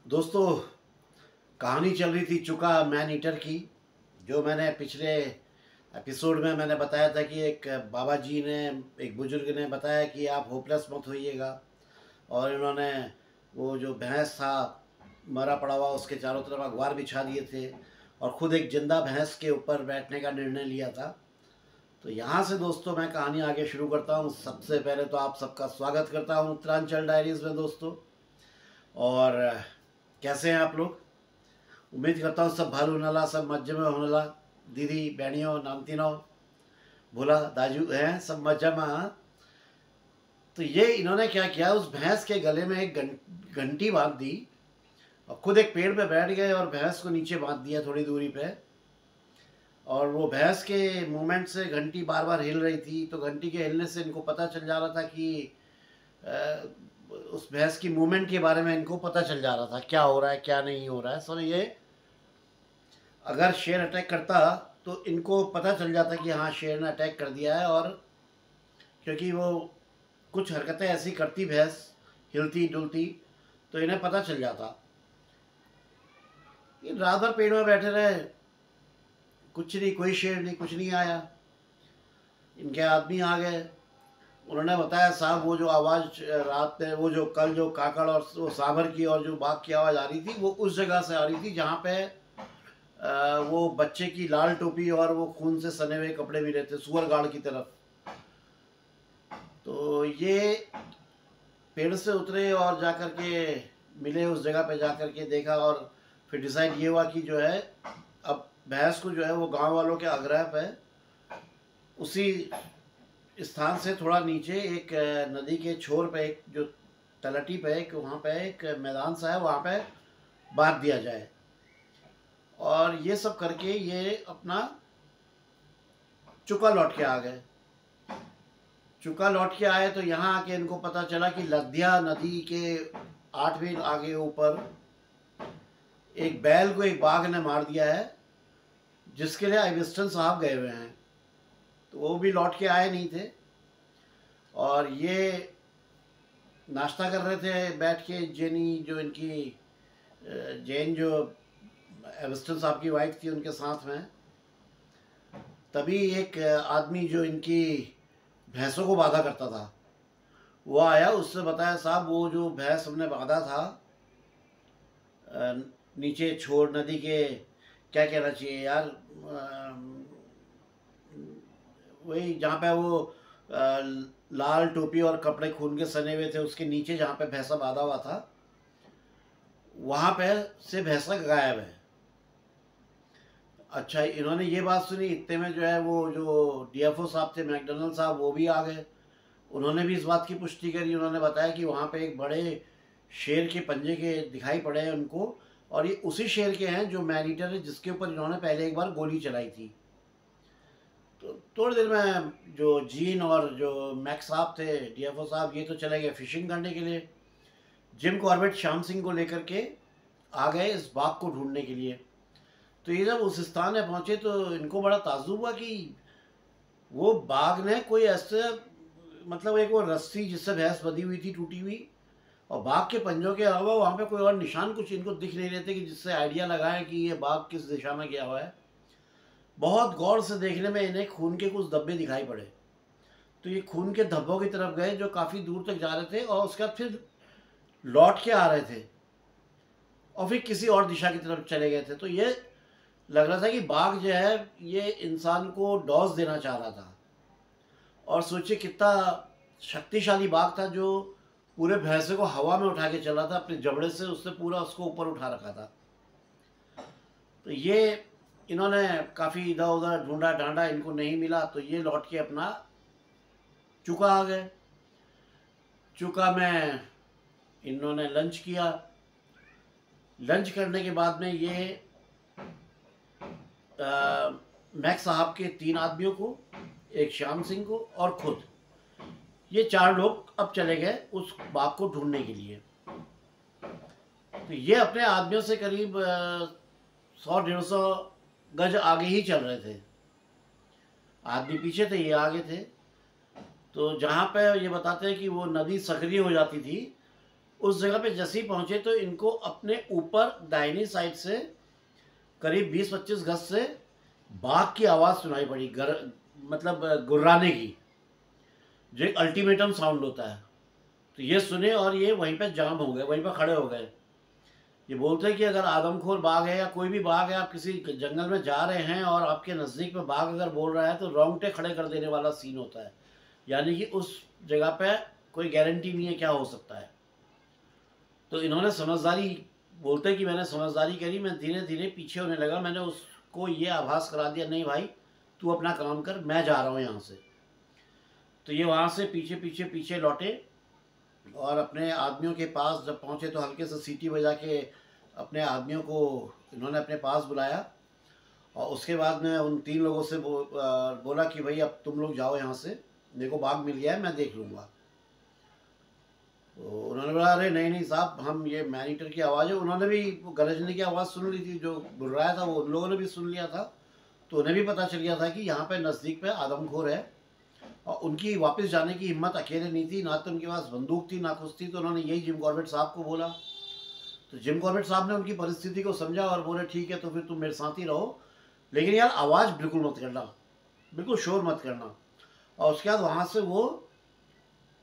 दोस्तों, कहानी चल रही थी चुका मैन ईटर की। जो मैंने पिछले एपिसोड में मैंने बताया था कि एक बाबा जी ने, एक बुजुर्ग ने बताया कि आप होपलेस मत होइएगा। और इन्होंने वो जो भैंस था मरा पड़ा हुआ, उसके चारों तरफ अखबार बिछा दिए थे और ख़ुद एक जिंदा भैंस के ऊपर बैठने का निर्णय लिया था। तो यहाँ से दोस्तों मैं कहानी आगे शुरू करता हूँ। सबसे पहले तो आप सबका स्वागत करता हूँ उत्तरांचल डायरीज़ में दोस्तों। और कैसे हैं आप लोग? उम्मीद करता हूँ सब भालू नला, सब मज्जे में होनला। दीदी बहनियों नामतीनों भोला दाजू हैं सब मज्जा में। हाँ, तो ये इन्होंने क्या किया, उस भैंस के गले में एक घंटी बांध दी और खुद एक पेड़ पे बैठ गए और भैंस को नीचे बांध दिया थोड़ी दूरी पे। और वो भैंस के मूवमेंट से घंटी बार बार हिल रही थी, तो घंटी के हिलने से इनको पता चल जा रहा था कि उस भैंस की मूवमेंट के बारे में इनको पता चल जा रहा था क्या हो रहा है क्या नहीं हो रहा है। सो ये अगर शेर अटैक करता तो इनको पता चल जाता कि हाँ शेर ने अटैक कर दिया है। और क्योंकि वो कुछ हरकतें ऐसी करती भैंस, हिलती डुलती, तो इन्हें पता चल जाता। ये रात भर पेड़ में बैठे रहे, कुछ नहीं, कोई शेर नहीं, कुछ नहीं आया। इनके आदमी आ गए, उन्होंने बताया साहब वो जो आवाज़ रात में, वो जो कल जो काकड़ और वो सांभर की और जो बाघ की आवाज़ आ रही थी, वो उस जगह से आ रही थी जहाँ पे वो बच्चे की लाल टोपी और वो खून से सने हुए कपड़े भी रहते, सुअर गाड़ की तरफ। तो ये पेड़ से उतरे और जाकर के मिले, उस जगह पे जाकर के देखा और फिर डिसाइड ये हुआ कि जो है अब भैंस को जो है वो गांव वालों के आग्रह पे उसी स्थान से थोड़ा नीचे एक नदी के छोर पे, एक जो तलहटी पे, एक वहाँ पे एक मैदान सा है, वहाँ पे बांध दिया जाए। और ये सब करके ये अपना चुका लौट के आ गए। चुका लौट के आए तो यहाँ आके इनको पता चला कि लद्या नदी के 8 मील आगे ऊपर एक बैल को एक बाघ ने मार दिया है, जिसके लिए आइविस्टन साहब गए हुए हैं। तो वो भी लौट के आए नहीं थे और ये नाश्ता कर रहे थे बैठ के। जेनी जो इनकी जैन जो एविस्टन साहब की वाइफ थी उनके साथ में, तभी एक आदमी जो इनकी भैंसों को बांधा करता था वो आया। उससे बताया साहब वो जो भैंस हमने बांधा था नीचे छोड़ नदी के, क्या कहना चाहिए यार, वही जहाँ पे वो लाल टोपी और कपड़े खून के सने हुए थे, उसके नीचे जहाँ पे भैंसा बांधा हुआ था, वहाँ पे से भैंसा गायब है। अच्छा, इन्होंने ये बात सुनी, इतने में जो है वो जो डीएफओ साहब थे मैकडोनल्ड साहब, वो भी आ गए। उन्होंने भी इस बात की पुष्टि करी। उन्होंने बताया कि वहाँ पे एक बड़े शेर के पंजे के दिखाई पड़े हैं उनको, और ये उसी शेर के हैं जो मैन ईटर है, जिसके ऊपर इन्होंने पहले एक बार गोली चलाई थी। तो थोड़ी देर में जो जीन और जो मैक्स साहब थे, डीएफओ साहब, ये तो चले गए फिशिंग करने के लिए। जिम कॉर्बेट श्याम सिंह को लेकर के आ गए इस बाघ को ढूंढने के लिए। तो ये जब उस स्थान में पहुंचे तो इनको बड़ा ताज्जुब हुआ कि वो बाघ ने कोई ऐसे, मतलब एक वो रस्सी जिससे भैंस बंधी हुई थी टूटी हुई, और बाघ के पंजों के अलावा वहाँ पे कोई और निशान कुछ इनको दिख नहीं रहे थे कि जिससे आइडिया लगाएं कि ये बाघ किस दिशा में गया हुआ है। बहुत गौर से देखने में इन्हें खून के कुछ धब्बे दिखाई पड़े, तो ये खून के धब्बों की तरफ गए जो काफ़ी दूर तक जा रहे थे, और उसके बाद फिर लौट के आ रहे थे और फिर किसी और दिशा की तरफ चले गए थे। तो ये लग रहा था कि बाघ जो है ये इंसान को डोज देना चाह रहा था। और सोचिए कितना शक्तिशाली बाघ था जो पूरे भैंसे को हवा में उठा के चला था अपने जबड़े से, उससे पूरा उसको ऊपर उठा रखा था। तो ये इन्होंने काफ़ी इधर उधर ढूंढा ढांढा, इनको नहीं मिला, तो ये लौट के अपना चुका आ गए। चुका में इन्होंने लंच किया। लंच करने के बाद में ये मैक्स साहब के 3 आदमियों को, एक श्याम सिंह को और खुद, ये 4 लोग अब चले गए उस बाघ को ढूंढने के लिए। तो ये अपने आदमियों से करीब 100-150 गज आगे ही चल रहे थे। आदमी पीछे थे, ये आगे थे। तो जहाँ पे ये बताते हैं कि वो नदी सक्रिय हो जाती थी, उस जगह पे जैसे ही पहुंचे तो इनको अपने ऊपर दाहिनी साइड से करीब 20-25 गज से बाघ की आवाज़ सुनाई पड़ी, मतलब गुर्राने की, जो एक अल्टीमेटम साउंड होता है। तो ये सुने और ये वहीं पे जाम हो गए, वहीं पे खड़े हो गए। ये बोलते हैं कि अगर आदमखोर बाघ है या कोई भी बाघ है, आप किसी जंगल में जा रहे हैं और आपके नज़दीक में बाघ अगर बोल रहा है तो रोंगटे खड़े कर देने वाला सीन होता है। यानी कि उस जगह पे कोई गारंटी नहीं है क्या हो सकता है। तो इन्होंने समझदारी, बोलते कि मैंने समझदारी करी, मैं धीरे धीरे पीछे होने लगा। मैंने उसको ये आभास करा दिया, नहीं भाई तू अपना काम कर, मैं जा रहा हूँ यहाँ से। तो ये वहाँ से पीछे पीछे पीछे लौटे और अपने आदमियों के पास जब पहुँचे तो हल्के से सीटी बजा के अपने आदमियों को इन्होंने अपने पास बुलाया। और उसके बाद में उन 3 लोगों से बोला कि भाई अब तुम लोग जाओ यहाँ से, मेरे को बाघ मिल गया है, मैं देख लूँगा। तो उन्होंने बोला अरे नहीं नहीं साहब, हम ये मैनीटर की आवाज़ है। उन्होंने भी गरजने की आवाज़ सुन ली थी, जो बुर्राया था वो उन लोगों ने भी सुन लिया था। तो उन्हें भी पता चल गया था कि यहाँ पे नज़दीक पे आदमखोर है। और उनकी वापस जाने की हिम्मत अकेले नहीं थी, ना तो उनके पास बंदूक थी ना कुछ थी। तो उन्होंने यही जिम कॉर्बेट साहब को बोला। तो जिम कॉर्बेट साहब ने उनकी परिस्थिति को समझा और बोले ठीक है तो फिर तुम मेरे साथ ही रहो, लेकिन यार आवाज़ बिल्कुल मत करना, बिल्कुल शोर मत करना। और उसके बाद वहाँ से वो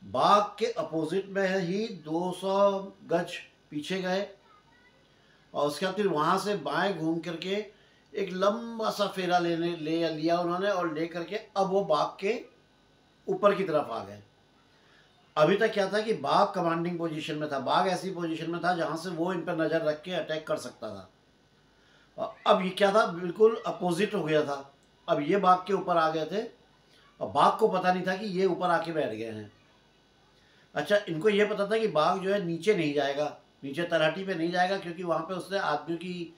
बाग के अपोजिट में ही 200 गज पीछे गए। और उसके बाद फिर वहाँ से बाएं घूम करके एक लंबा सा फेरा ले लिया उन्होंने, और ले करके अब वो बाग के ऊपर की तरफ आ गए। अभी तक क्या था कि बाघ कमांडिंग पोजीशन में था, बाघ ऐसी पोजीशन में था जहाँ से वो इन पर नज़र रख के अटैक कर सकता था। और अब ये क्या था, बिल्कुल अपोजिट हो गया था। अब ये बाघ के ऊपर आ गए थे और बाघ को पता नहीं था कि ये ऊपर आके बैठ गए हैं। अच्छा, इनको ये पता था कि बाघ जो है नीचे नहीं जाएगा, नीचे तलहटी पे नहीं जाएगा, क्योंकि वहाँ पे उसने आदमियों की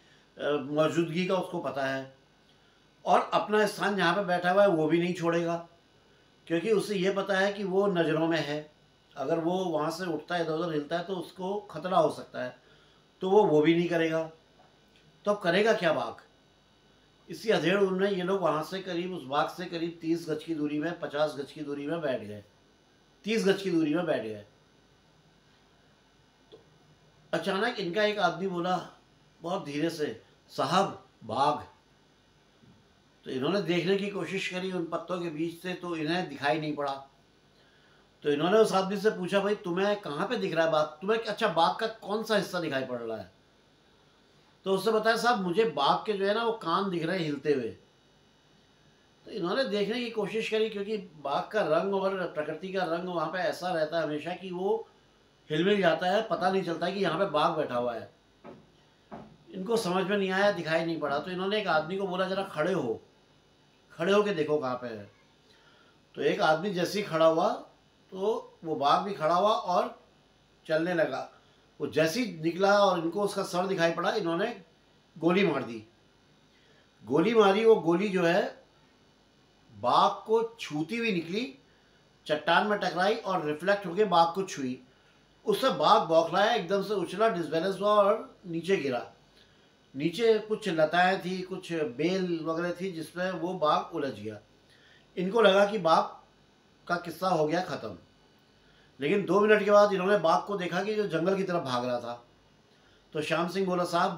मौजूदगी का उसको पता है। और अपना स्थान जहाँ पे बैठा हुआ है वो भी नहीं छोड़ेगा, क्योंकि उसे ये पता है कि वो नज़रों में है। अगर वो वहाँ से उठता है, इधर उधर हिलता है तो उसको खतरा हो सकता है, तो वो भी नहीं करेगा। तो अब करेगा क्या बाघ? इसी अधेड़ उनमें ये लोग वहाँ से करीब, उस बाघ से करीब 30 गज की दूरी में, 50 गज की दूरी में बैठ गए, 30 गज की दूरी में बैठ गए। तो अचानक इनका एक आदमी बोला बहुत धीरे से, साहब बाघ। तो इन्होंने देखने की कोशिश करी उन पत्तों के बीच से, तो इन्हें दिखाई नहीं पड़ा। तो इन्होंने उस आदमी से पूछा भाई तुम्हें कहाँ पे दिख रहा है बाघ, तुम्हें अच्छा बाघ का कौन सा हिस्सा दिखाई पड़ रहा है? तो उससे बताया साहब मुझे बाघ के जो है ना वो कान दिख रहे हैं हिलते हुए। तो इन्होंने देखने की कोशिश करी, क्योंकि बाघ का रंग और प्रकृति का रंग वहाँ पे ऐसा रहता है हमेशा कि वो हिल जाता है, पता नहीं चलता कि यहाँ पे बाघ बैठा हुआ है। इनको समझ में नहीं आया, दिखाई नहीं पड़ा। तो इन्होंने एक आदमी को बोला जरा खड़े हो, खड़े हो के देखो कहाँ पे है। तो एक आदमी जैसे ही खड़ा हुआ तो वो बाघ भी खड़ा हुआ और चलने लगा। वो जैसे ही निकला और इनको उसका सर दिखाई पड़ा, इन्होंने गोली मार दी। गोली मारी, वो गोली जो है बाघ को छूती हुई निकली, चट्टान में टकराई और रिफ्लेक्ट होकर बाघ को छुई। उससे बाघ बौखलाया, एकदम से उछला, डिसबैलेंस हुआ और नीचे गिरा। नीचे कुछ लताएं थी, कुछ बेल वगैरह थी, जिसमें वो बाघ उलझ गया। इनको लगा कि बाघ का किस्सा हो गया ख़त्म। लेकिन 2 मिनट के बाद इन्होंने बाघ को देखा कि जो जंगल की तरफ भाग रहा था। तो श्याम सिंह बोला साहब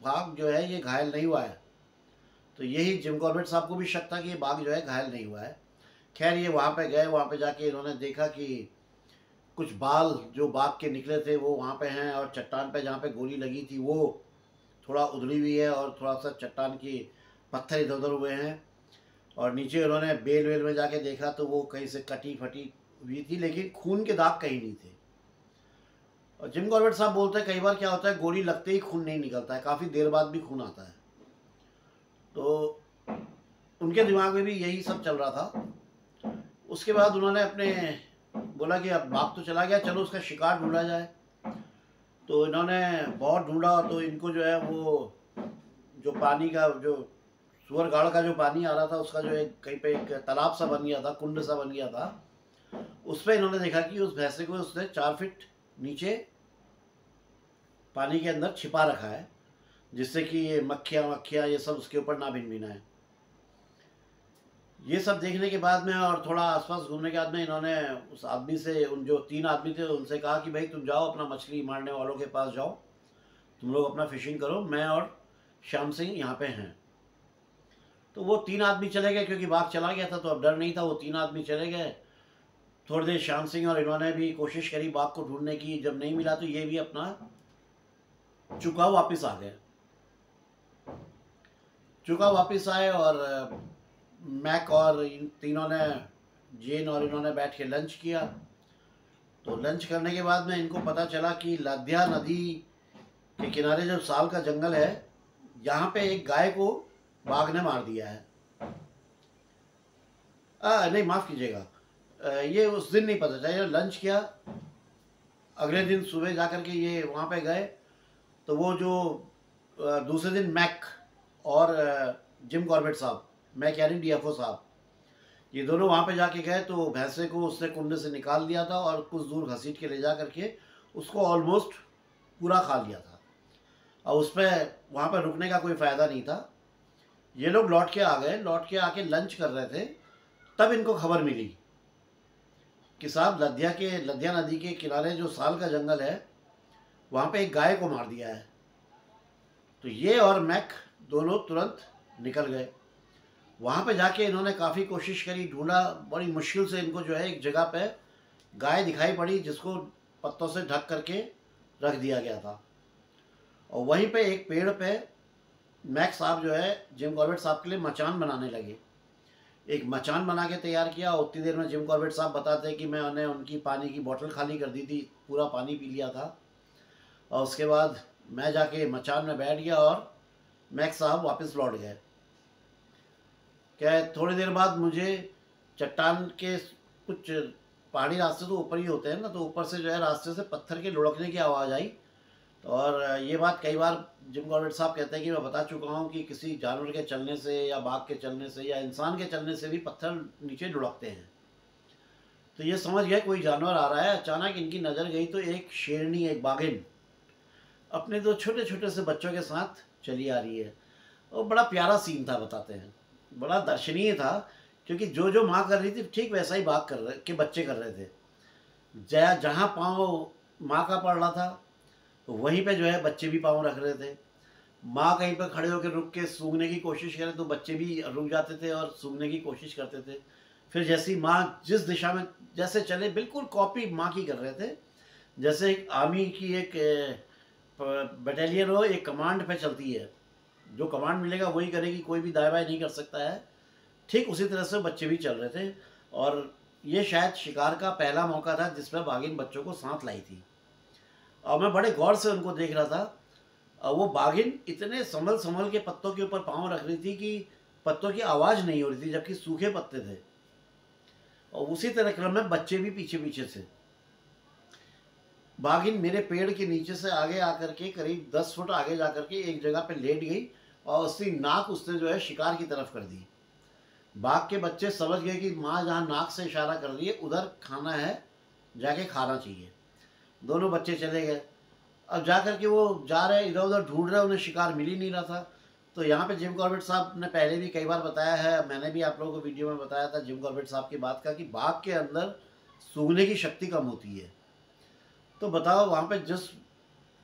बाघ जो है ये घायल नहीं हुआ है। तो यही जिम कॉर्बेट साहब को भी शक था कि ये बाघ जो है घायल नहीं हुआ है। खैर ये वहाँ पे गए, वहाँ पे जाके इन्होंने देखा कि कुछ बाल जो बाघ के निकले थे वो वहाँ पे हैं, और चट्टान पे जहाँ पे गोली लगी थी वो थोड़ा उधड़ी हुई है, और थोड़ा सा चट्टान की पत्थर इधर उधर हुए हैं। और नीचे उन्होंने बेल वेल में जाके देखा तो वो कहीं से कटी फटी हुई थी, लेकिन खून के दाग कहीं नहीं थे। और जिम कॉर्बेट साहब बोलते हैं कई बार क्या होता है, गोली लगते ही खून नहीं निकलता है, काफ़ी देर बाद भी खून आता है। तो उनके दिमाग में भी यही सब चल रहा था। उसके बाद उन्होंने अपने बोला कि अब बाघ तो चला गया, चलो उसका शिकार ढूंढा जाए। तो इन्होंने बहुत ढूंढा, तो इनको जो है वो जो पानी का, जो सुअर गाड़ का जो पानी आ रहा था उसका जो एक कहीं पे एक तालाब सा बन गया था, कुंड सा बन गया था, उस पर इन्होंने देखा कि उस भैंसे को उसने 4 फीट नीचे पानी के अंदर छिपा रखा है, जिससे कि ये मक्खियाँ ये सब उसके ऊपर ना भिन भिनाएं। ये सब देखने के बाद में और थोड़ा आसपास घूमने के बाद में इन्होंने उस आदमी से, उन जो 3 आदमी थे उनसे कहा कि भाई तुम जाओ अपना मछली मारने वालों के पास जाओ, तुम लोग अपना फिशिंग करो, मैं और श्याम सिंह यहाँ पे हैं। तो वो 3 आदमी चले गए, क्योंकि बाघ चला गया था तो अब डर नहीं था। वो 3 आदमी चले गए। थोड़ी देर श्याम सिंह और इन्होंने भी कोशिश करी बाघ को ढूंढने की, जब नहीं मिला तो ये भी अपना चुका वापस आ गए। चुका वापस आए और मैक और इन तीनों ने, जेन और इन्होंने बैठ के लंच किया। तो लंच करने के बाद में इनको पता चला कि लद्या नदी के किनारे जो साल का जंगल है, यहाँ पे एक गाय को बाघ ने मार दिया है। नहीं, माफ़ कीजिएगा, ये उस दिन नहीं पता चला, लंच किया। अगले दिन सुबह जा कर के ये वहाँ पे गए, तो वो जो दूसरे दिन मैक और जिम कॉर्बेट साहब, मैक यानी डीएफओ साहब, ये दोनों वहाँ पे जाके गए तो भैंसे को उसने कुंडे से निकाल लिया था और कुछ दूर घसीट के ले जा करके उसको ऑलमोस्ट पूरा खा लिया था। और उस पर वहाँ पर रुकने का कोई फ़ायदा नहीं था। ये लोग लौट के आ गए, लौट के आके लंच कर रहे थे, तब इनको खबर मिली कि साहब लद्या नदी के किनारे जो साल का जंगल है, वहाँ पे एक गाय को मार दिया है। तो ये और मैक दोनों तुरंत निकल गए। वहाँ पे जाके इन्होंने काफ़ी कोशिश करी, ढूंढा, बड़ी मुश्किल से इनको जो है एक जगह पे गाय दिखाई पड़ी जिसको पत्तों से ढक करके रख दिया गया था। और वहीं पे एक पेड़ पे मैक साहब जो है जिम कॉर्बेट साहब के लिए मचान बनाने लगे। एक मचान बना के तैयार किया। उतनी देर में जिम कॉर्बेट साहब बताते हैं कि मैंने उनकी पानी की बोतल खाली कर दी थी, पूरा पानी पी लिया था। और उसके बाद मैं जाके मचान में बैठ गया और मैक साहब वापस लौट गए। क्या थोड़ी देर बाद मुझे चट्टान के कुछ पहाड़ी रास्ते तो ऊपर ही होते हैं ना, तो ऊपर से जो है रास्ते से पत्थर के लुढ़कने की आवाज़ आई। और ये बात कई बार जिम कॉर्बेट साहब कहते हैं कि मैं बता चुका हूँ कि किसी जानवर के चलने से या बाघ के चलने से या इंसान के चलने से भी पत्थर नीचे लुढ़कते हैं। तो ये समझ गए कोई जानवर आ रहा है। अचानक इनकी नज़र गई तो एक शेरनी, एक बाघिन अपने 2 छोटे छोटे से बच्चों के साथ चली आ रही है। और बड़ा प्यारा सीन था, बताते हैं, बड़ा दर्शनीय था, क्योंकि जो जो माँ कर रही थी ठीक वैसा ही बाघ कर रहे के बच्चे कर रहे थे। जहाँ पाँव माँ का पड़ रहा था तो वहीं पे जो है बच्चे भी पाँव रख रहे थे। माँ कहीं पर खड़े होकर रुक के सूंघने की कोशिश करे तो बच्चे भी रुक जाते थे और सूंघने की कोशिश करते थे। फिर जैसी माँ जिस दिशा में जैसे चले, बिल्कुल कॉपी माँ की कर रहे थे। जैसे एक आर्मी की एक बटालियन हो, एक कमांड पे चलती है, जो कमांड मिलेगा वही करेगी, कोई भी दाएं बाएं नहीं कर सकता है। ठीक उसी तरह से बच्चे भी चल रहे थे। और ये शायद शिकार का पहला मौका था जिसमें बाघिन बच्चों को साथ लाई थी। और मैं बड़े गौर से उनको देख रहा था। और वो बाघिन इतने संभल संभल के पत्तों के ऊपर पाँव रख रही थी कि पत्तों की आवाज़ नहीं हो रही थी, जबकि सूखे पत्ते थे। और उसी तरह क्रम में बच्चे भी पीछे पीछे से। बाघिन मेरे पेड़ के नीचे से आगे आकर के करीब 10 फुट आगे जा कर के एक जगह पे लेट गई और उसकी नाक उसने जो है शिकार की तरफ कर दी। बाघ के बच्चे समझ गए कि माँ जहाँ नाक से इशारा कर रही है उधर खाना है, जाके खाना चाहिए। दोनों बच्चे चले गए। अब जा कर के वो जा रहे, इधर उधर ढूंढ रहे, उन्हें शिकार मिल ही नहीं रहा था। तो यहाँ पे जिम कॉर्बेट साहब ने पहले भी कई बार बताया है, मैंने भी आप लोगों को वीडियो में बताया था जिम कॉर्बेट साहब की बात का, कि बाघ के अंदर सूंघने की शक्ति कम होती है। तो बताओ वहाँ पे जिस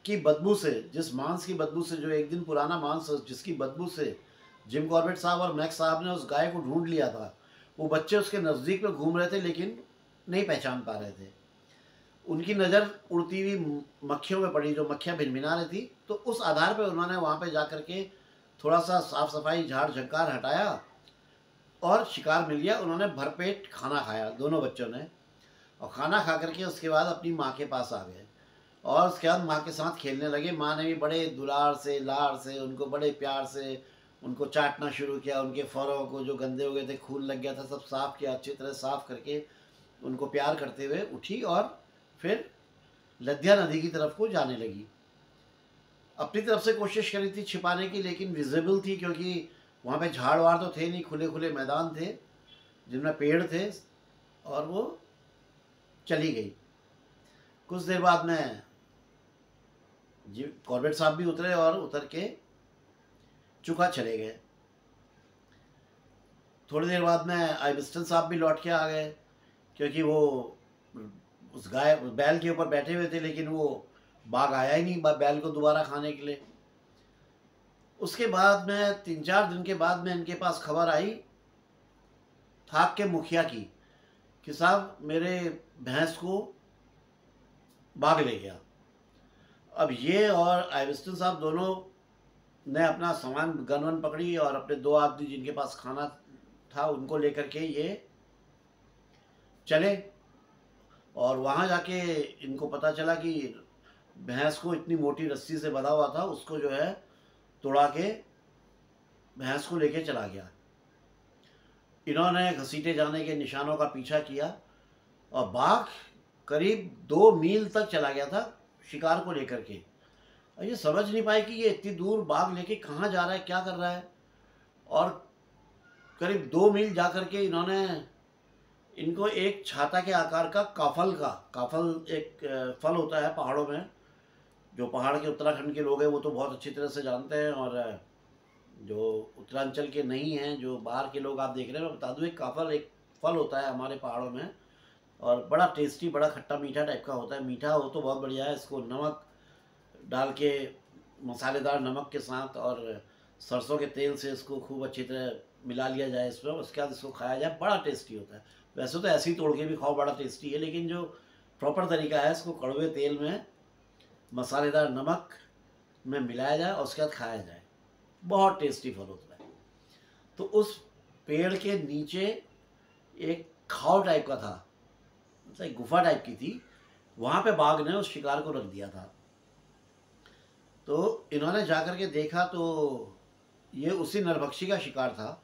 की बदबू से, जिस मांस की बदबू से, जो एक दिन पुराना मांस, जिसकी बदबू से जिम कॉर्बेट साहब और मैक्स साहब ने उस गाय को ढूंढ लिया था, वो बच्चे उसके नज़दीक में घूम रहे थे लेकिन नहीं पहचान पा रहे थे। उनकी नज़र उड़ती हुई मक्खियों में पड़ी, जो मक्खियाँ भिनभिना रही थी। तो उस आधार पर उन्होंने वहाँ पे जा कर के थोड़ा सा साफ़ सफाई, झाड़ झंकार हटाया और शिकार मिल गया। उन्होंने भरपेट खाना खाया दोनों बच्चों ने। और खाना खा करके उसके बाद अपनी माँ के पास आ गए और उसके बाद माँ के साथ खेलने लगे। माँ ने भी बड़े दुलार से, लाड़ से, उनको बड़े प्यार से उनको चाटना शुरू किया। उनके फरों को जो गंदे हो गए थे, खून लग गया था, सब साफ़ किया, अच्छी तरह साफ़ करके उनको प्यार करते हुए उठी और फिर लद्या नदी की तरफ को जाने लगी। अपनी तरफ से कोशिश करी थी छिपाने की, लेकिन विजिबल थी क्योंकि वहाँ पे झाड़ वाड़ तो थे नहीं, खुले खुले मैदान थे जिनमें पेड़ थे। और वो चली गई। कुछ देर बाद में जी कॉर्बेट साहब भी उतरे और उतर के चुका चले गए। थोड़ी देर बाद में आइबिस्टन साहब भी लौट के आ गए, क्योंकि वो उस बैल के ऊपर बैठे हुए थे, लेकिन वो बाघ आया ही नहीं बैल को दोबारा खाने के लिए। उसके बाद में 3-4 दिन के बाद में इनके पास खबर आई थाक के मुखिया की कि साहब मेरे भैंस को बाघ ले गया। अब ये और आइबिस्टन साहब दोनों ने अपना सामान गन वन पकड़ी और अपने 2 आदमी जिनके पास खाना था उनको लेकर के ये चले, और वहाँ जाके इनको पता चला कि भैंस को इतनी मोटी रस्सी से बंधा हुआ था, उसको जो है तोड़ा के भैंस को लेके चला गया। इन्होंने घसीटे जाने के निशानों का पीछा किया और बाघ करीब 2 मील तक चला गया था शिकार को लेकर के। ये समझ नहीं पाए कि ये इतनी दूर बाघ लेके कहाँ जा रहा है, क्या कर रहा है। और करीब 2 मील जा कर के इन्होंने इनको एक छाता के आकार का काफल एक फल होता है पहाड़ों में, जो पहाड़ के उत्तराखंड के लोग हैं वो तो बहुत अच्छी तरह से जानते हैं, और जो उत्तरांचल के नहीं हैं, जो बाहर के लोग आप देख रहे हैं, मैं बता दूँ एक काफल एक फल होता है हमारे पहाड़ों में, और बड़ा टेस्टी, बड़ा खट्टा मीठा टाइप का होता है। मीठा हो तो बहुत बढ़िया है, इसको नमक डाल के, मसालेदार नमक के साथ और सरसों के तेल से इसको खूब अच्छी तरह मिला लिया जाए इसमें, उसके बाद इसको खाया जाए, बड़ा टेस्टी होता है। वैसे तो ऐसे ही तोड़ के भी खाओ बड़ा टेस्टी है, लेकिन जो प्रॉपर तरीका है इसको कड़वे तेल में मसालेदार नमक में मिलाया जाए और उसके बाद खाया जाए, बहुत टेस्टी फल होता है। तो उस पेड़ के नीचे एक खाव टाइप का था, मतलब एक गुफा टाइप की थी, वहाँ पे बाघ ने उस शिकार को रख दिया था। तो इन्होंने जाकर के देखा तो ये उसी नरभक्षी का शिकार था,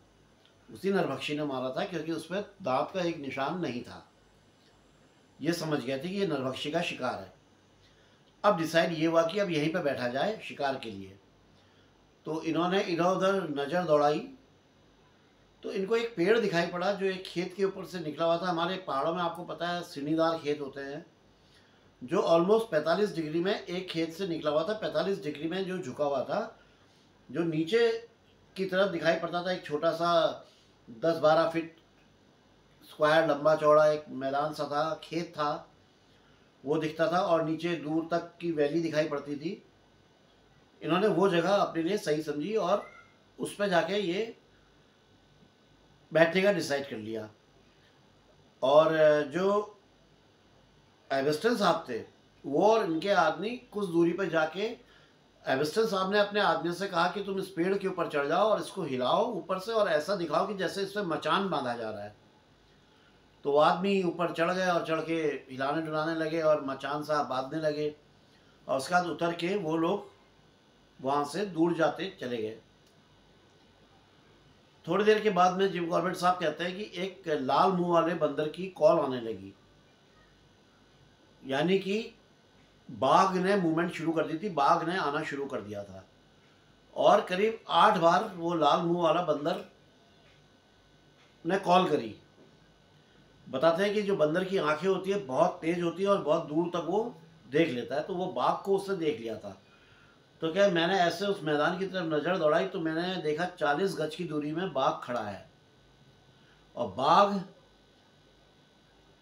उसी नरभक्षी ने मारा था, क्योंकि उसमें दांत का एक निशान नहीं था। ये समझ गए थे कि ये नरभक्षी का शिकार है। अब डिसाइड ये हुआ कि अब यहीं पे बैठा जाए शिकार के लिए। तो इन्होंने इधर उधर नज़र दौड़ाई तो इनको एक पेड़ दिखाई पड़ा जो एक खेत के ऊपर से निकला हुआ था। हमारे पहाड़ों में आपको पता है सीढ़ीदार खेत होते हैं, जो ऑलमोस्ट 45 डिग्री में एक खेत से निकला हुआ था। 45 डिग्री में जो झुका हुआ था, जो नीचे की तरफ दिखाई पड़ता था एक छोटा सा 10-12 फीट स्क्वायर लंबा चौड़ा एक मैदान सा था, खेत था, वो दिखता था, और नीचे दूर तक की वैली दिखाई पड़ती थी। इन्होंने वो जगह अपने लिए सही समझी और उस पर जाके ये बैठने का डिसाइड कर लिया। और जो आइबिस्टन साहब थे वो और इनके आदमी कुछ दूरी पर जाके, आइबिस्टन साहब ने अपने आदमी से कहा कि तुम इस पेड़ के ऊपर चढ़ जाओ और इसको हिलाओ ऊपर से, और ऐसा दिखाओ कि जैसे इसमें मचान बांधा जा रहा है। तो वो आदमी ऊपर चढ़ गए और चढ़ के हिलाने डुलाने लगे और मचान सा बांधने लगे, और उसके बाद उतर के वो लोग वहाँ से दूर जाते चले गए। थोड़ी देर के बाद में जिम कॉर्बेट साहब कहते हैं कि एक लाल मुंह वाले बंदर की कॉल आने लगी, यानी कि बाघ ने मूवमेंट शुरू कर दी थी, बाघ ने आना शुरू कर दिया था। और करीब 8 बार वो लाल मुंह वाला बंदर ने कॉल करी। बताते हैं कि जो बंदर की आंखें होती है बहुत तेज होती है और बहुत दूर तक वो देख लेता है, तो वो बाघ को उससे देख लिया था। तो क्या मैंने ऐसे उस मैदान की तरफ नज़र दौड़ाई तो मैंने देखा 40 गज की दूरी में बाघ खड़ा है, और बाघ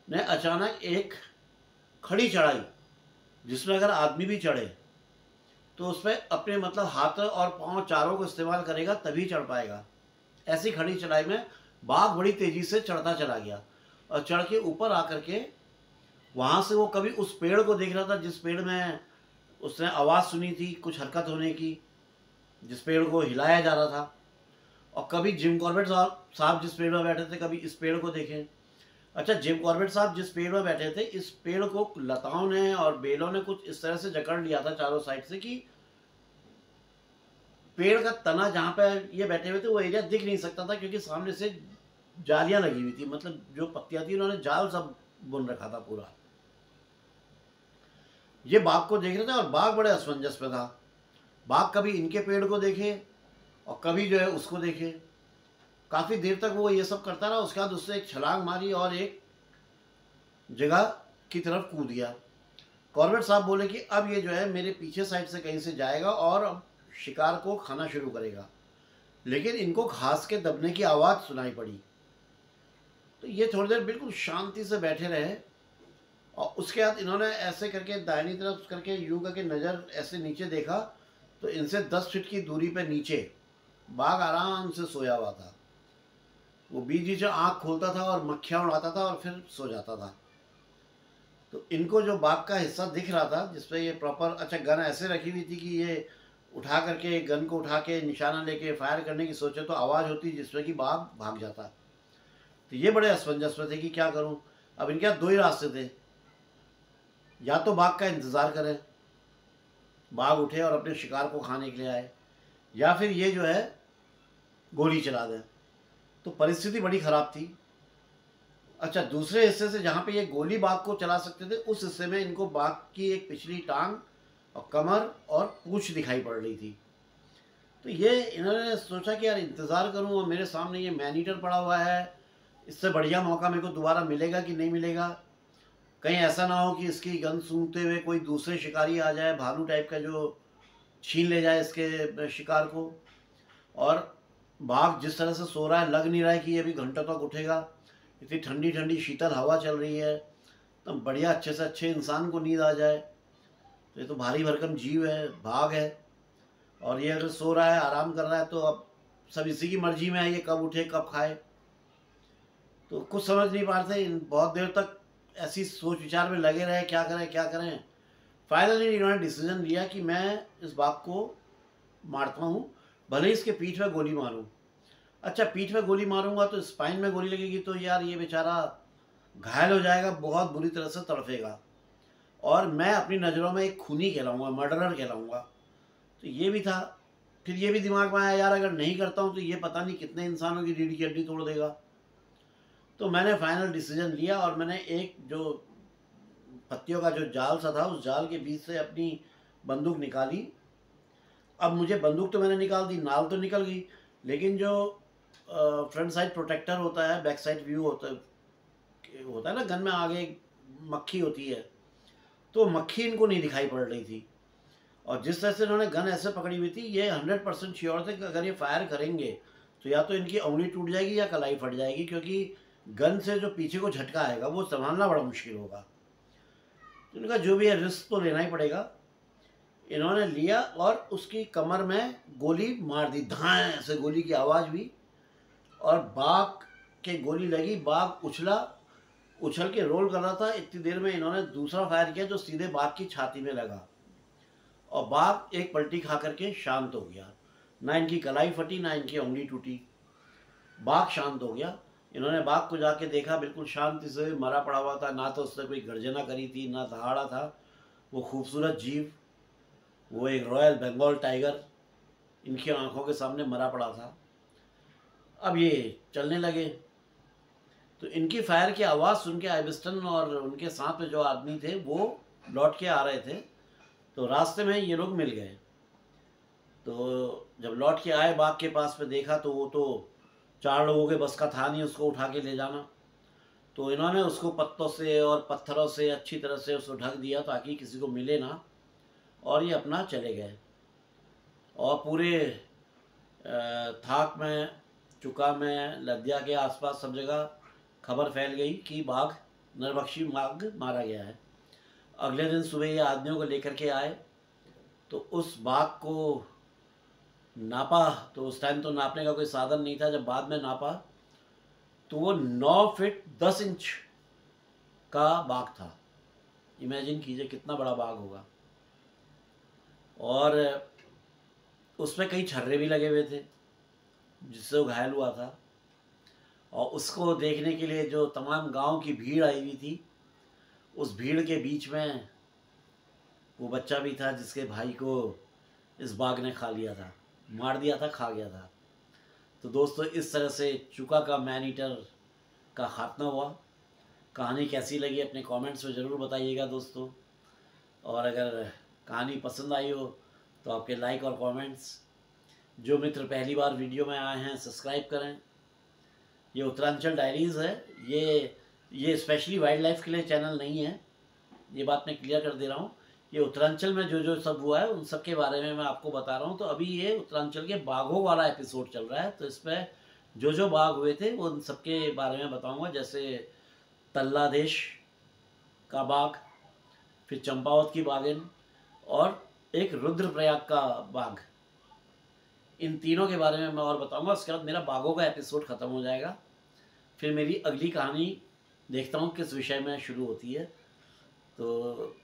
ने अचानक एक खड़ी चढ़ाई जिसमें अगर आदमी भी चढ़े तो उस पर अपने मतलब हाथ और पांव चारों को इस्तेमाल करेगा तभी चढ़ पाएगा। ऐसी खड़ी चढ़ाई में बाघ बड़ी तेज़ी से चढ़ता चला गया, और चढ़ के ऊपर आकर के वहाँ से वो कभी उस पेड़ को देख रहा था जिस पेड़ में उसने आवाज़ सुनी थी कुछ हरकत होने की, जिस पेड़ को हिलाया जा रहा था, और कभी जिम कॉर्बेट साहब जिस पेड़ में बैठे थे कभी इस पेड़ को देखें। अच्छा, जिम कॉर्बेट साहब जिस पेड़ में बैठे थे इस पेड़ को लताओं ने और बेलों ने कुछ इस तरह से जकड़ लिया था चारों साइड से कि पेड़ का तना जहाँ पे ये बैठे हुए थे वो एरिया दिख नहीं सकता था, क्योंकि सामने से जालियां लगी हुई थी, मतलब जो पत्तियां थी उन्होंने जाल सब बुन रखा था पूरा। ये बाघ को देख रहे थे और बाघ बड़े असमंजस में था। बाघ कभी इनके पेड़ को देखे और कभी जो है उसको देखे। काफ़ी देर तक वो ये सब करता रहा, उसके बाद उससे एक छलांग मारी और एक जगह की तरफ कूद गया। कॉर्बेट साहब बोले कि अब ये जो है मेरे पीछे साइड से कहीं से जाएगा और अब शिकार को खाना शुरू करेगा। लेकिन इनको घास के दबने की आवाज़ सुनाई पड़ी, तो ये थोड़ी देर बिल्कुल शांति से बैठे रहे और उसके बाद इन्होंने ऐसे करके दाहिनी तरफ करके यूं करके नज़र ऐसे नीचे देखा, तो इनसे 10 फीट की दूरी पे नीचे बाघ आराम से सोया हुआ था। वो बीच बीच में आँख खोलता था और मक्खियाँ उड़ाता था और फिर सो जाता था। तो इनको जो बाघ का हिस्सा दिख रहा था जिसपे ये प्रॉपर, अच्छा गन ऐसे रखी हुई थी कि ये उठा करके गन को उठा के निशाना लेके फायर करने की सोचे तो आवाज़ होती जिसमें कि बाघ भाग जाता। तो ये बड़े असमंजस में थे कि क्या करूं। अब इनके पास दो ही रास्ते थे, या तो बाघ का इंतज़ार करें, बाघ उठे और अपने शिकार को खाने के लिए आए, या फिर ये जो है गोली चला दें। तो परिस्थिति बड़ी ख़राब थी। अच्छा, दूसरे हिस्से से जहाँ पे ये गोली बाघ को चला सकते थे उस हिस्से में इनको बाघ की एक पिछली टांग और कमर और पूंछ दिखाई पड़ रही थी। तो ये इन्होंने सोचा कि यार इंतज़ार करूं और मेरे सामने ये मैन ईटर पड़ा हुआ है, इससे बढ़िया मौका मेरे को दोबारा मिलेगा कि नहीं मिलेगा। कहीं ऐसा ना हो कि इसकी गन सूंघते हुए कोई दूसरे शिकारी आ जाए, भालू टाइप का, जो छीन ले जाए इसके शिकार को। और बाघ जिस तरह से सो रहा है लग नहीं रहा है कि ये भी घंटों तक उठेगा। इतनी ठंडी ठंडी शीतल हवा चल रही है, तो बढ़िया अच्छे से अच्छे इंसान को नींद आ जाए। तो ये तो भारी भरकम जीव है, बाघ है, और ये अगर सो रहा है, आराम कर रहा है, तो अब सब इसी की मर्जी में है ये कब उठे कब खाए। तो कुछ समझ नहीं पा रहे थे, बहुत देर तक ऐसी सोच विचार में लगे रहे क्या करें क्या करें। फाइनली इन्होंने डिसीजन लिया कि मैं इस बाघ को मारता हूँ, भले ही इसके पीठ में गोली मारूं। अच्छा, पीठ में गोली मारूंगा तो स्पाइन में गोली लगेगी, तो यार ये बेचारा घायल हो जाएगा, बहुत बुरी तरह से तड़फेगा, और मैं अपनी नज़रों में एक खूनी कहलाऊंगा, मर्डरर कहलाऊंगा। तो ये भी था। फिर ये भी दिमाग में आया, यार अगर नहीं करता हूँ तो ये पता नहीं कितने इंसानों की रीढ़ की हड्डी तोड़ देगा। तो मैंने फाइनल डिसीजन लिया और मैंने एक जो पत्तियों का जो जाल सा था उस जाल के बीच से अपनी बंदूक निकाली। अब मुझे बंदूक तो मैंने निकाल दी, नाल तो निकल गई, लेकिन जो फ्रंट साइड प्रोटेक्टर होता है, बैक साइड व्यू होता है ना गन में, आगे मक्खी होती है, तो मक्खी इनको नहीं दिखाई पड़ रही थी। और जिस तरह से इन्होंने गन ऐसे पकड़ी हुई थी, ये 100% श्योर थे कि अगर ये फायर करेंगे तो या तो इनकी उंगली टूट जाएगी या कलाई फट जाएगी, क्योंकि गन से जो पीछे को झटका आएगा वो संभालना बड़ा मुश्किल होगा। तो इनका जो भी है रिस्क तो लेना ही पड़ेगा। इन्होंने लिया और उसकी कमर में गोली मार दी, धां से गोली की आवाज़ हुई और बाघ के गोली लगी। बाघ उछला, उछल के रोल कर रहा था। इतनी देर में इन्होंने दूसरा फायर किया जो सीधे बाघ की छाती में लगा, और बाघ एक पलटी खा करके शांत हो गया। ना इनकी कलाई फटी, ना इनकी उंगली टूटी, बाघ शांत हो गया। इन्होंने बाघ को जाके देखा, बिल्कुल शांति से मरा पड़ा हुआ था, ना तो उसने कोई गर्जना करी थी ना दहाड़ा था। वो खूबसूरत जीव, वो एक रॉयल बंगाल टाइगर इनकी आंखों के सामने मरा पड़ा था। अब ये चलने लगे, तो इनकी फायर की आवाज़ सुन के आइबिस्टन और उनके साथ में जो आदमी थे वो लौट के आ रहे थे। तो रास्ते में ये लोग मिल गए। तो जब लौट के आए बाघ के पास में देखा तो वो तो 4 लोगों के बस का था नहीं उसको उठा के ले जाना। तो इन्होंने उसको पत्तों से और पत्थरों से अच्छी तरह से उसको ढक दिया ताकि किसी को मिले ना, और ये अपना चले गए। और पूरे थाक में, चुका में, लद्या के आसपास सब जगह खबर फैल गई कि बाघ, नरभक्षी बाघ मारा गया है। अगले दिन सुबह ये आदमियों को लेकर के आए, तो उस बाघ को नापा। तो उस टाइम तो नापने का कोई साधन नहीं था, जब बाद में नापा तो वो 9 फीट 10 इंच का बाघ था। इमेजिन कीजिए कितना बड़ा बाघ होगा। और उसमें कई छर्रे भी लगे हुए थे जिससे वो घायल हुआ था। और उसको देखने के लिए जो तमाम गांव की भीड़ आई हुई थी, उस भीड़ के बीच में वो बच्चा भी था जिसके भाई को इस बाघ ने खा लिया था, मार दिया था, खा गया था। तो दोस्तों, इस तरह से चुका का मैन ईटर का खात्मा हुआ। कहानी कैसी लगी अपने कमेंट्स में ज़रूर बताइएगा दोस्तों। और अगर कहानी पसंद आई हो तो आपके लाइक और कमेंट्स। जो मित्र पहली बार वीडियो में आए हैं सब्सक्राइब करें। ये उत्तरांचल डायरीज़ है, ये स्पेशली वाइल्ड लाइफ के लिए चैनल नहीं है, ये बात मैं क्लियर कर दे रहा हूँ। ये उत्तरांचल में जो जो सब हुआ है उन सब के बारे में मैं आपको बता रहा हूँ। तो अभी ये उत्तरांचल के बाघों वाला एपिसोड चल रहा है, तो इस पर जो बाग हुए थे उन सबके बारे में बताऊंगा, जैसे तल्लादेश का बाग, फिर चंपावत की बागिन और एक रुद्रप्रयाग का बाग। इन तीनों के बारे में मैं और बताऊंगा। उसके बाद मेरा बागों का एपिसोड ख़त्म हो जाएगा। फिर मेरी अगली कहानी देखता हूँ किस विषय में शुरू होती है। तो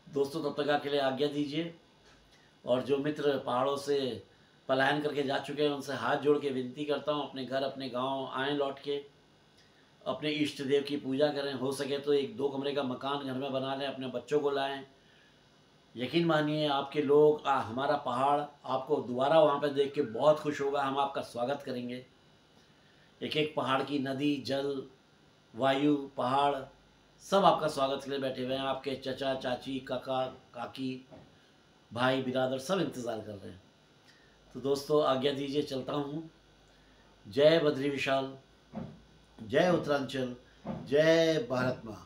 दोस्तों तब तक के लिए आज्ञा दीजिए। और जो मित्र पहाड़ों से पलायन करके जा चुके हैं उनसे हाथ जोड़ के विनती करता हूँ, अपने घर अपने गांव आएँ लौट के, अपने इष्ट देव की पूजा करें। हो सके तो एक 2 कमरे का मकान घर में बना लें, अपने बच्चों को लाएं। यकीन मानिए आपके लोग हमारा पहाड़ आपको दोबारा वहाँ पर देख के बहुत खुश होगा। हम आपका स्वागत करेंगे। एक एक पहाड़ की नदी, जल, वायु, पहाड़ सब आपका स्वागत के लिए बैठे हुए हैं। आपके चचा चाची काका काकी भाई बिरादर सब इंतज़ार कर रहे हैं। तो दोस्तों आज्ञा दीजिए, चलता हूँ। जय बद्री विशाल, जय उत्तरांचल, जय भारत माँ।